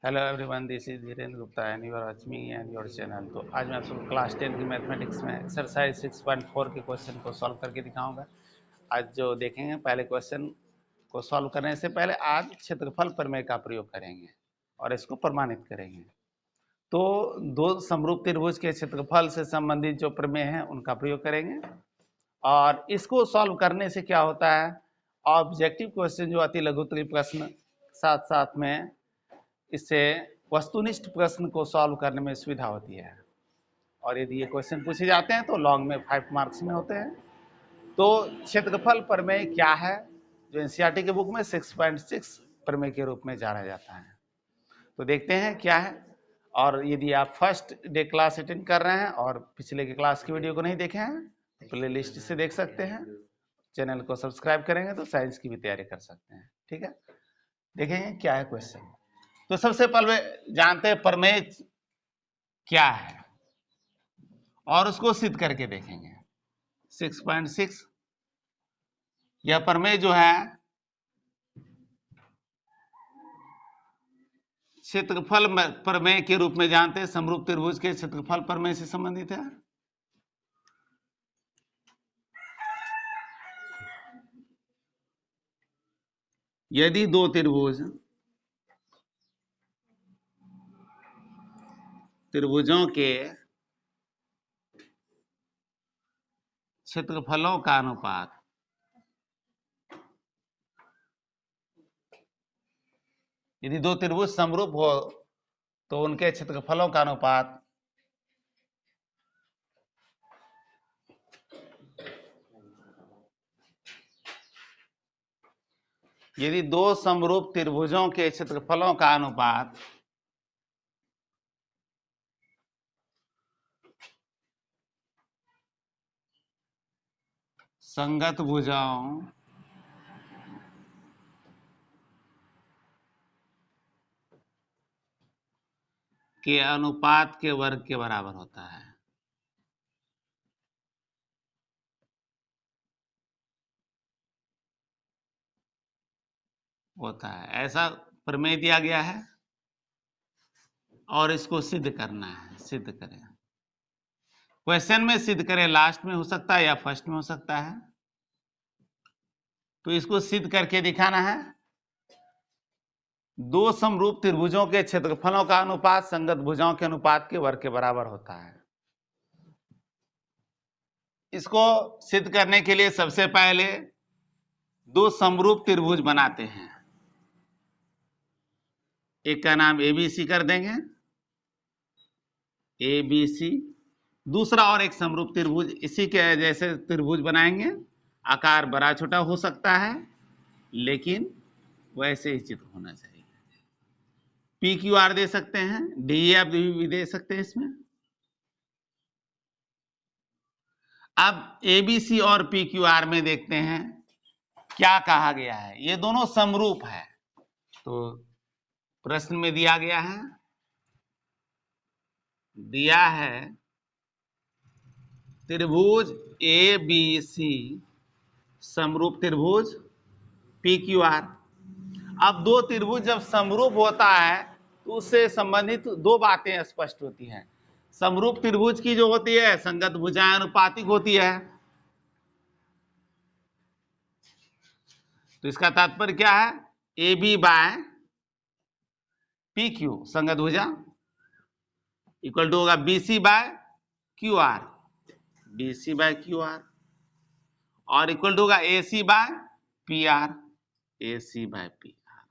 Hello everyone, this is Dhirendra Gupta and you are watching me and your channel. तो आज मैं आप सबको क्लास 10 की मैथमेटिक्स में एक्सरसाइज 6.4 के क्वेश्चन को सॉल्व करके दिखाऊंगा। आज जो देखेंगे, पहले क्वेश्चन को सॉल्व करने से पहले आज क्षेत्रफल प्रमेय का प्रयोग करेंगे और इसको प्रमाणित करेंगे। तो दो समरूप त्रिभुज के क्षेत्रफल से संबंधित जो प्रमेय है उनका प्रयोग करेंगे और इसको सॉल्व करने से क्या होता है, ऑब्जेक्टिव क्वेश्चन जो अति लघुत्तरीय प्रश्न साथ साथ में इससे वस्तुनिष्ठ प्रश्न को सॉल्व करने में सुविधा होती है। और यदि ये क्वेश्चन पूछे जाते हैं तो लॉन्ग में 5 मार्क्स में होते हैं। तो क्षेत्रफल प्रमेय क्या है, जो एनसीईआरटी के बुक में 6.6 प्रमेय के रूप में जाना जाता है। तो देखते हैं क्या है। और यदि आप फर्स्ट डे क्लास अटेंड कर रहे हैं और पिछले के क्लास की वीडियो को नहीं देखे हैं तो प्ले लिस्ट से देख सकते हैं। चैनल को सब्सक्राइब करेंगे तो साइंस की भी तैयारी कर सकते हैं। ठीक है, देखेंगे क्या है क्वेश्चन। तो सबसे पहले जानते हैं प्रमेय क्या है और उसको सिद्ध करके देखेंगे। 6.6 यह प्रमेय जो है क्षेत्रफल प्रमेय के रूप में जानते हैं, समरूप त्रिभुज के क्षेत्रफल प्रमेय से संबंधित है। यदि दो त्रिभुजों के क्षेत्रफलों का अनुपात यदि दो त्रिभुज समरूप हो तो उनके क्षेत्रफलों का अनुपात यदि दो समरूप त्रिभुजों के क्षेत्रफलों का अनुपात संगत भुजाओं के अनुपात के वर्ग के बराबर होता है। ऐसा प्रमेय दिया गया है और इसको सिद्ध करना है। सिद्ध करें, क्वेश्चन में सिद्ध करें, लास्ट में हो सकता है या फर्स्ट में हो सकता है। तो इसको सिद्ध करके दिखाना है। दो समरूप त्रिभुजों के क्षेत्रफलों का अनुपात संगत भुजाओं के अनुपात के वर्ग के बराबर होता है। इसको सिद्ध करने के लिए सबसे पहले दो समरूप त्रिभुज बनाते हैं। एक का नाम एबीसी कर देंगे, एबीसी। दूसरा और एक समरूप त्रिभुज इसी के जैसे त्रिभुज बनाएंगे। आकार बड़ा छोटा हो सकता है लेकिन वैसे ही चित्र होना चाहिए। पी क्यू आर दे सकते हैं, डी एफ भी दे सकते हैं इसमें। अब एबीसी और पी क्यू आर में देखते हैं क्या कहा गया है। ये दोनों समरूप है। तो प्रश्न में दिया गया है, दिया है त्रिभुज ए बी सी समरूप त्रिभुज पी क्यू आर। अब दो त्रिभुज जब समरूप होता है तो उससे संबंधित दो बातें स्पष्ट होती हैं। समरूप त्रिभुज की जो होती है संगत भुजाएं अनुपातिक होती है। तो इसका तात्पर्य क्या है, A B by P Q संगत भुजा इक्वल टू होगा B C by Q R, B C by Q R, और इक्वल टू होगा A C by P R, A C by P R.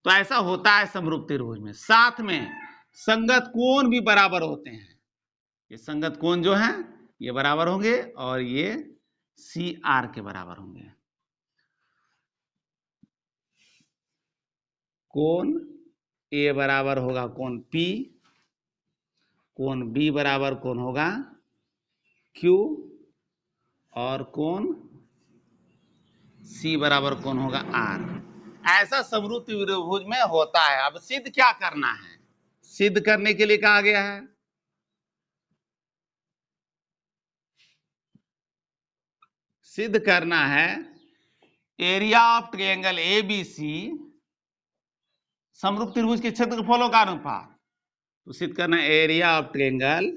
तो ऐसा होता है समरूप त्रिभुज में। साथ में संगत कोण भी बराबर होते हैं। ये संगत कोण जो है ये बराबर होंगे और ये सी आर के बराबर होंगे। कोण ए बराबर होगा कोण पी, कोण बी बराबर कोण होगा क्यू, और कोण सी बराबर कोण होगा आर। ऐसा समरूप त्रिभुज में होता है। अब सिद्ध क्या करना है, सिद्ध करने के लिए कहा गया है सिद्ध करना है एरिया ऑफ ट्रायंगल एबीसी समरूप त्रिभुज के क्षेत्रफलों का अनुपात। तो सिद्ध करना area of triangle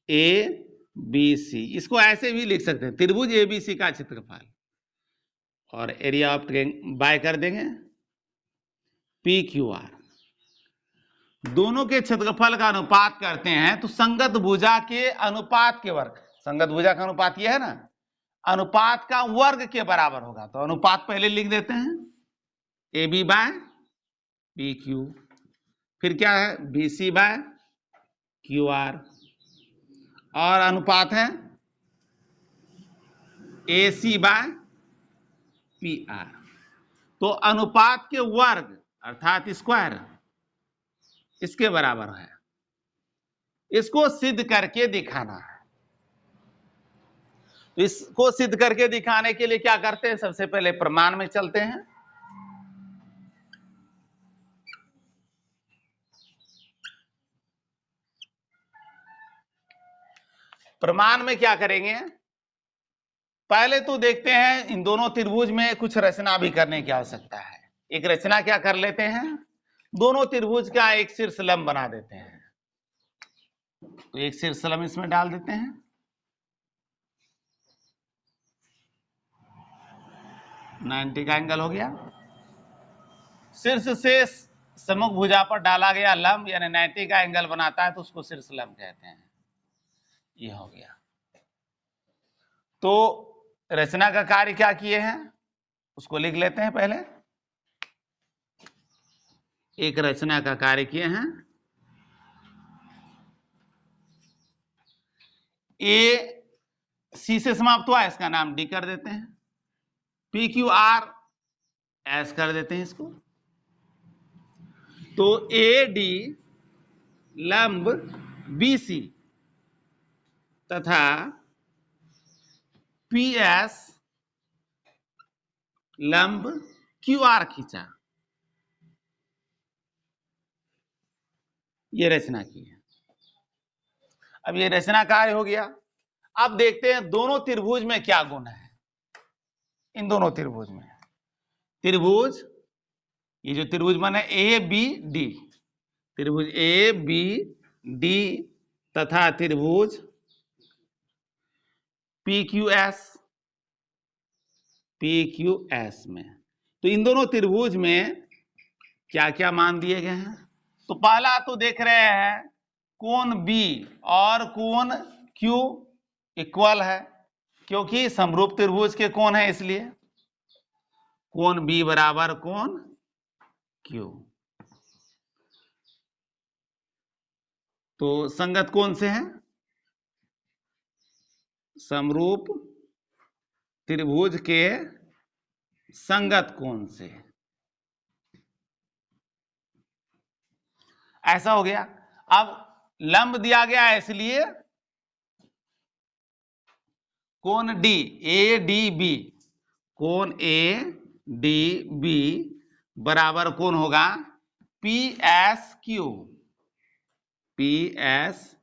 A B C, इसको ऐसे भी लिख सकते हैं त्रिभुज एबीसी का क्षेत्रफल, और एरिया ऑफ ट्रायंगल बाय कर देंगे पी क्यू आर, दोनों के क्षेत्रफल का अनुपात करते हैं तो संगत भुजा के अनुपात के वर्ग, संगत भुजा का अनुपात ये है ना, अनुपात का वर्ग के बराबर होगा। तो अनुपात पहले लिख देते हैं A B by P Q, फिर क्या है B C by Q R, और अनुपात है A C by P R. तो अनुपात के वर्ग अर्थात स्क्वायर इसके बराबर है, इसको सिद्ध करके दिखाना है। तो इसको सिद्ध करके दिखाने के लिए क्या करते हैं, सबसे पहले प्रमाण में चलते हैं। प्रमाण में क्या करेंगे, पहले तो देखते हैं इन दोनों त्रिभुज में कुछ रचना भी करने की आवश्यकता है। एक रचना क्या कर लेते हैं, दोनों त्रिभुज का एक शीर्षलंब बना देते हैं। तो एक शीर्षलंब इसमें डाल देते हैं, नाइन्टी का एंगल हो गया। शीर्ष से सम्मुख भुजा पर डाला गया लंब यानी 90 का एंगल बनाता है तो उसको शीर्षलंब कहते हैं। ये हो गया। तो रचना का कार्य क्या किए हैं उसको लिख लेते हैं। पहले एक रचना का कार्य किए हैं, ए सी से समाप्त हुआ, इसका नाम डी कर देते हैं, पी क्यू आर एस कर देते हैं इसको। तो ए डी लंब बी सी तथा पी एस लंब क्यू आर खींचा, ये रचना की है। अब ये रचना कार्य हो गया। अब देखते हैं दोनों त्रिभुज में क्या गुण है। इन दोनों त्रिभुज में त्रिभुज, ये जो त्रिभुज बने ए बी डी, त्रिभुज ए बी डी तथा त्रिभुज पी क्यू एस में, तो इन दोनों त्रिभुज में क्या क्या मान दिए गए हैं। तो पहला तो देख रहे हैं कोण बी और कोण क्यू इक्वल है, क्योंकि समरूप त्रिभुज के कोण है, इसलिए कोण बी बराबर कोण क्यू। तो संगत कोण से है, समरूप त्रिभुज के संगत कोण से, ऐसा हो गया। अब लंब दिया गया है इसलिए कोण डी ए डी बी, कोण ए डी बी बराबर कोण होगा P S Q, P S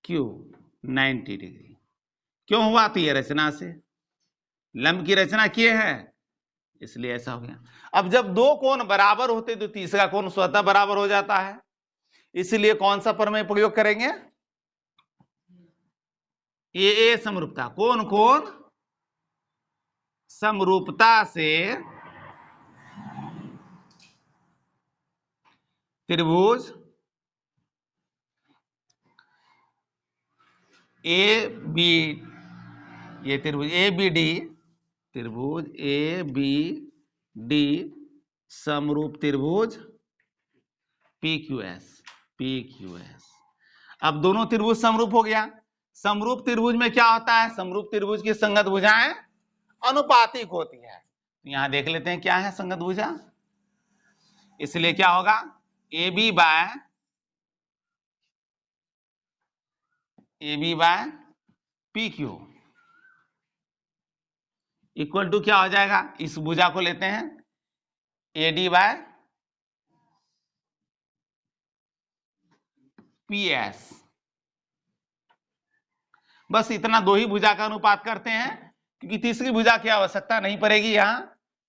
Q 90 degree. क्यों हुआ, तो ये रचना से लंब की रचना किए हैं इसलिए ऐसा हो गया। अब जब दो कोण बराबर होते तो तीसरा कोण स्वतः बराबर हो जाता है, इसलिए कौन सा प्रमेय प्रयोग करेंगे, ए समरूपता, कोण कोण समरूपता से त्रिभुज ए बी, ये त्रिभुज ए बी डी, त्रिभुज ए बी डी समरूप त्रिभुज पी क्यू एस। अब दोनों त्रिभुज समरूप हो गया। समरूप त्रिभुज में क्या होता है, समरूप त्रिभुज की संगत भुजाएं अनुपातिक होती है। तो यहां देख लेते हैं क्या है संगत भुजा, इसलिए क्या होगा A B by P Q equal to क्या हो जाएगा, इस भुजा को लेते हैं A D by P S. बस इतना दो ही भुजा का अनुपात करते हैं, क्योंकि तीसरी भुजा की आवश्यकता नहीं पड़ेगी। यहां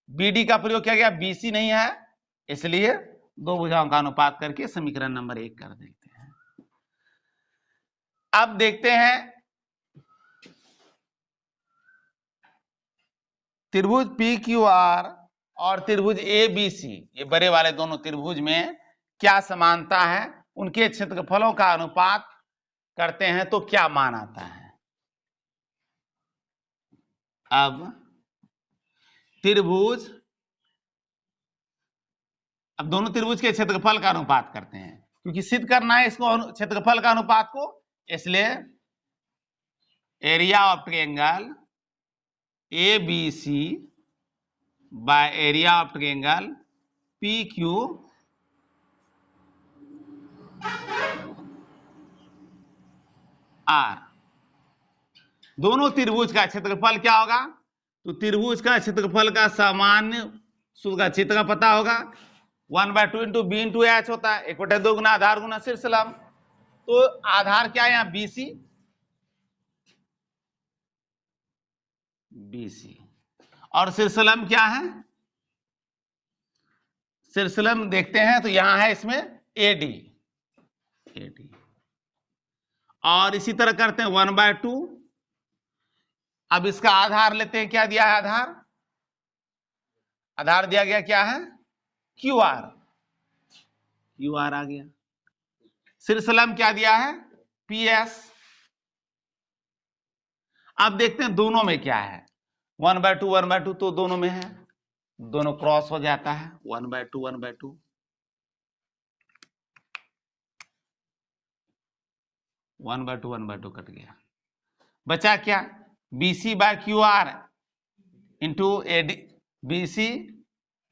बी डी का प्रयोग किया गया, बी सी नहीं है, इसलिए दो भुजाओं का अनुपात करके समीकरण नंबर 1 कर देते हैं। अब देखते हैं त्रिभुज पी क्यू आर और त्रिभुज ए बी सी, ये बड़े वाले दोनों त्रिभुज में क्या समानता है, उनके क्षेत्रफलों का अनुपात करते हैं तो क्या मान आता है। अब दोनों त्रिभुज के क्षेत्रफल का अनुपात करते हैं, क्योंकि सिद्ध करना है इसको क्षेत्रफल का अनुपात को, इसलिए area of triangle A B C by area of triangle P Q R, दोनों त्रिभुज का क्षेत्रफल क्या होगा, तो त्रिभुज का क्षेत्रफल का सामान्य सूत्र का क्षेत्र का पता होगा, 1/2 इंटू बी इंटू एच होता है, 1/2 गुना आधार गुना शीर्ष लंब। तो आधार क्या है यहाँ, बीसी और शीर्ष लंब क्या है, शीर्ष लंब देखते हैं तो यहां है इसमें एडी, और इसी तरह करते हैं 1/2। अब इसका आधार लेते हैं, क्या दिया है आधार दिया गया क्या है, क्यू आर आ गया। शीर्ष लंब क्या दिया है, पी एस। अब देखते हैं दोनों में क्या है, 1/2 तो दोनों में है, दोनों क्रॉस हो जाता है, 1/2 कट गया, बचा क्या, BC by Q R into AD, BC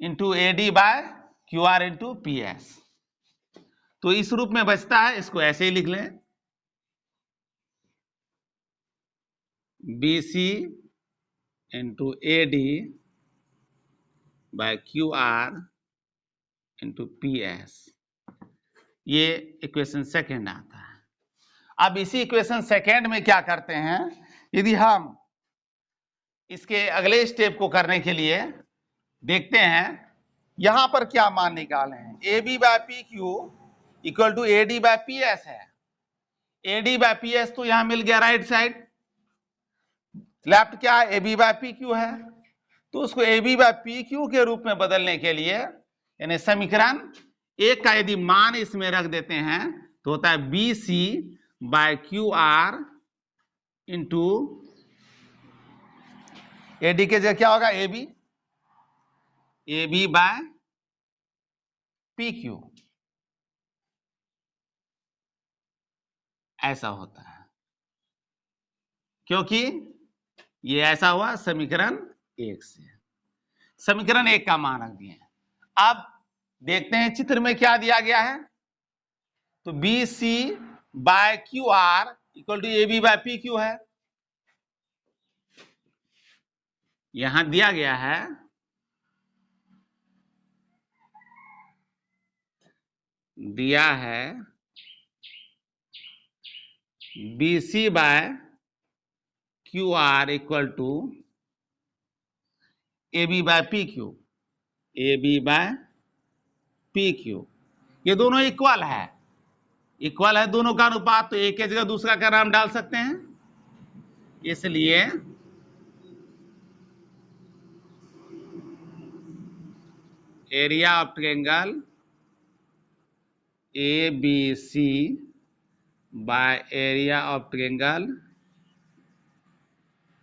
into AD by Q R into P S. तो इस रूप में बचता है, इसको ऐसे ही लिख लें, BC into AD by Q R into P S, ये इक्वेशन सेकेंड आता है। अब इसी इक्वेशन सेकेंड में क्या करते हैं, यदि हम इसके अगले स्टेप को करने के लिए देखते हैं यहां पर क्या मान निकाले हैं, A B by P Q equal to A D by P S है। A D by P S तो यहां मिल गया राइट साइड, लेफ्ट क्या है, A B by P Q है, तो उसको A B by P Q के रूप में बदलने के लिए यानी समीकरण एक का यदि मान इसमें रख देते हैं तो होता है B C by Q R into AD के जगह क्या होगा, A B by P Q, ऐसा होता है, क्योंकि ये ऐसा हुआ समीकरण एक से, समीकरण एक का मान रख दिए। अब देखते हैं चित्र में क्या दिया गया है, तो B C by Q R equal to A B by P Q है, यहां दिया गया है B C by Q R equal to A B by P Q, ये दोनों इक्वल है दोनों का अनुपात, तो एक की जगह दूसरा का नाम डाल सकते हैं, इसलिए area of triangle A B C by area of triangle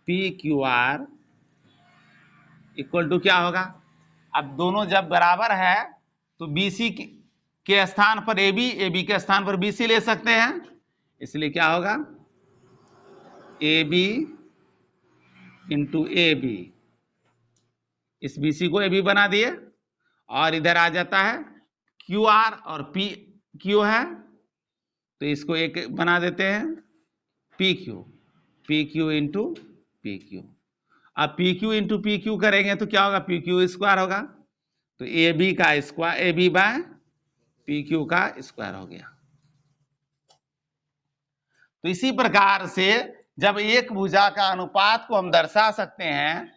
P Q R equal to क्या होगा, अब दोनों जब बराबर है तो BC के स्थान पर AB के स्थान पर BC ले सकते हैं, इसलिए क्या होगा AB इंटू AB, इस BC को AB बना दिए और इधर आ जाता है QR और PQ है तो इसको एक बना देते हैं PQ इंटू PQ। अब PQ इंटू PQ करेंगे तो क्या होगा, PQ स्क्वायर होगा, तो AB का स्क्वायर AB बाय PQ का स्क्वायर हो गया। तो इसी प्रकार से जब एक भुजा का अनुपात को हम दर्शा सकते हैं,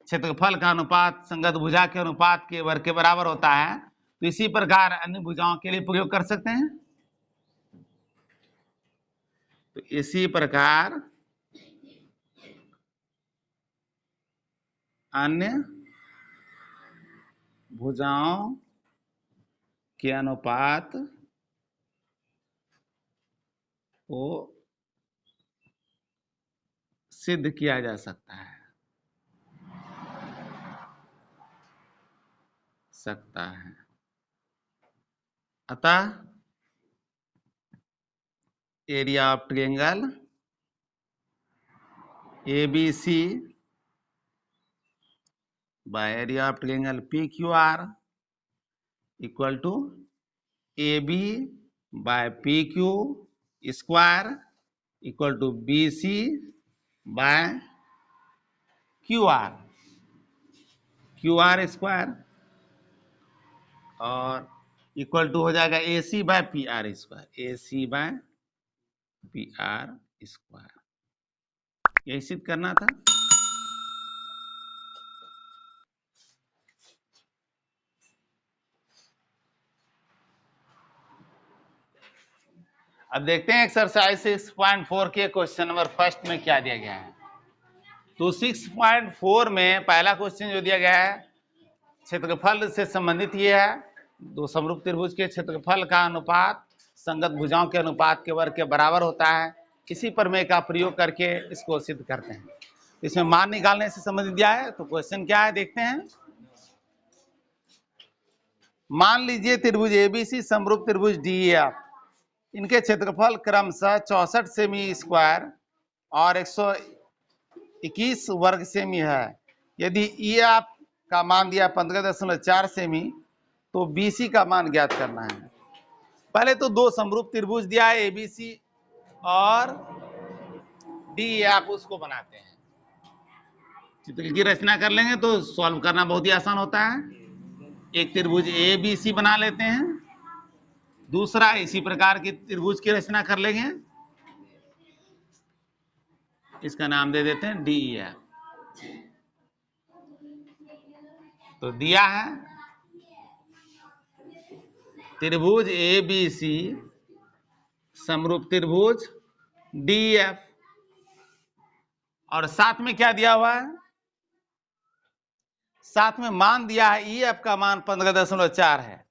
क्षेत्रफल का अनुपात संगत भुजा के अनुपात के वर्ग के बराबर होता है, तो इसी प्रकार अन्य भुजाओं के लिए प्रयोग कर सकते हैं। तो इसी प्रकार अन्य भुजाओं के अनुपात को सिद्ध किया जा सकता है अतः area of triangle ABC by area of triangle PQR equal to AB by PQ square equal to BC by QR square और इक्वल टू हो जाएगा AC बाय PR स्क्वायर यही सिद्ध करना था। अब देखते हैं एक्सरसाइज 6.4 के क्वेश्चन नंबर फर्स्ट में क्या दिया गया है। तो 6.4 में पहला क्वेश्चन जो दिया गया है क्षेत्रफल से संबंधित ये है, दो समरूप त्रिभुज के क्षेत्रफल का अनुपात संगत भुजाओं के अनुपात के वर्ग के बराबर होता है। इसी प्रमेय का प्रयोग करके इसको सिद्ध करते हैं। इसमें मान निकालने से संबंधित दिया है। तो क्वेश्चन क्या है देखते हैं। मान लीजिए त्रिभुज ABC समरूप त्रिभुज DEF, इनके क्षेत्रफल क्रमशः 64 सेमी स्क्वायर और 121 वर्ग सेमी है। यदि EF का मान दिया 15.4 सेमी तो BC का मान ज्ञात करना है। पहले तो दो समरूप त्रिभुज दिया है ABC और DEF, उसको बनाते हैं। चित्र की रचना कर लेंगे तो सॉल्व करना बहुत ही आसान होता है। एक त्रिभुज ABC बना लेते हैं, दूसरा इसी प्रकार की त्रिभुज की रचना कर लेंगे, इसका नाम दे देते हैं DEF। तो दिया है त्रिभुज ABC समरूप त्रिभुज DEF और साथ में क्या दिया हुआ है, साथ में मान दिया है EF का मान 15.4 है,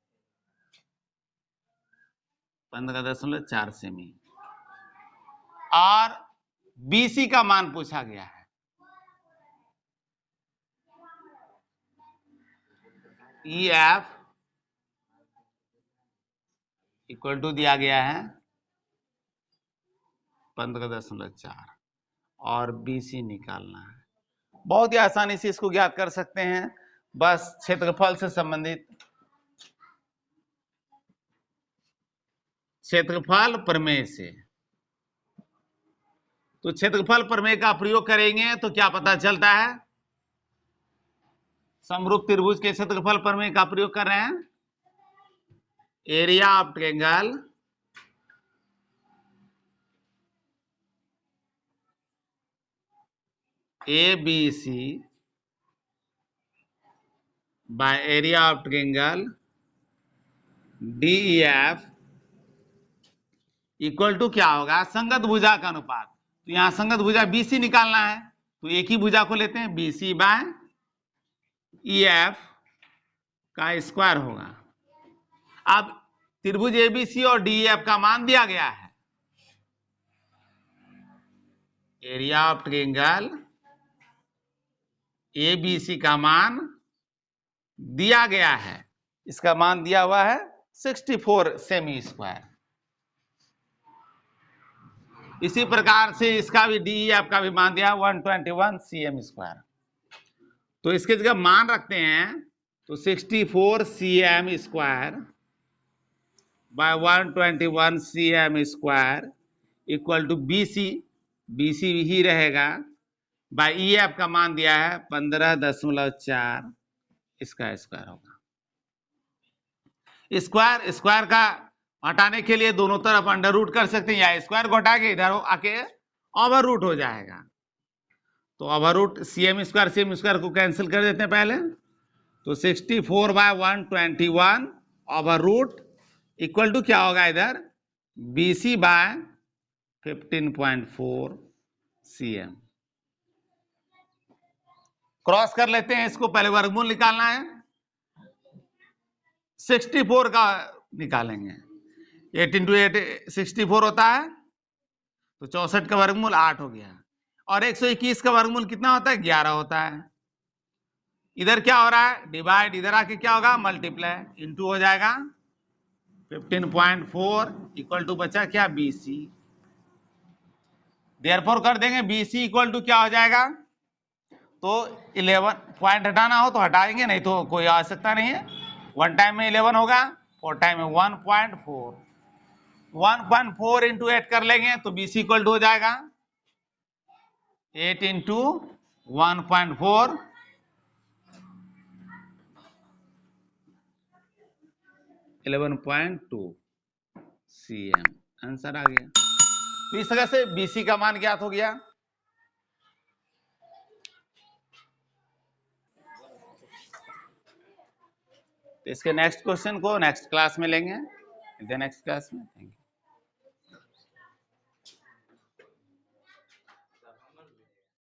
15.4 सेमी और BC का मान पूछा गया है। EF इक्वल टू दिया गया है 15.4 और BC निकालना है। बहुत ही आसानी से इसको ज्ञात कर सकते हैं, बस क्षेत्रफल से संबंधित क्षेत्रफल प्रमेय से। तो क्षेत्रफल प्रमेय का प्रयोग करेंगे तो क्या पता चलता है, समरूप त्रिभुज के क्षेत्रफल प्रमेय का प्रयोग कर रहे हैं। Area of triangle ABC by area of triangle DEF equal to क्या होगा, संगत भुजा का अनुपात। तो यहां संगत भुजा BC निकालना है, तो एक ही भुजा को लेते हैं, BC बाय EF का स्क्वायर होगा। अब त्रिभुज ABC और DEF का मान दिया गया है। एरिया ऑफ ट्रायंगल ABC का मान दिया गया है, इसका मान दिया हुआ है 64 सेमी स्क्वायर। इसी प्रकार से इसका भी DEF का भी मान दिया 121 cm स्क्वायर। तो इसके जगह मान रखते हैं तो 64 cm square by 121 cm square equal to BC ही रहेगा बाय EF का मान दिया है 15.4, इसका स्क्वायर होगा। स्क्वायर का हटाने के लिए दोनों तरफ अंडर रूट कर सकते हैं, या स्क्वायर को हटा के इधर आके ओवर रूट हो जाएगा। तो ओवर रूट CM स्क्वायर को कैंसिल कर देते हैं पहले। तो 64 by 121 over root equal to क्या होगा इधर, BC बाय 15.4 cm। क्रॉस कर लेते हैं इसको, पहले वर्गमूल निकालना है, 64 का निकालेंगे, 8 इंटू 8 64 होता है, तो 64 का वर्गमूल 8 हो गया, और 121 का वर्गमूल कितना होता है, 11 होता है। इधर क्या हो रहा है, डिवाइड, इधर आके क्या होगा, मल्टीप्लाई, इंटू हो जाएगा 15.4 इक्वल टू बचा क्या, BC। देयरफॉर कर देंगे BC इक्वल टू क्या हो जाएगा, तो 11 पॉइंट हटाना हो तो हटाएंगे, नहीं तो कोई आवश्यकता नहीं है। 1 टाइम में 11 होगा, 4 टाइम में 1.4, 1.4 इंटू 8 कर लेंगे तो BC इक्वल टू हो जाएगा 8 इंटू 1.4, 11.2 cm। आंसर आ गया। तो इस तरह से BC का मान ज्ञात हो गया। तो इसके नेक्स्ट क्वेश्चन को नेक्स्ट क्लास में लेंगे, नेक्स्ट क्लास में। Thank you.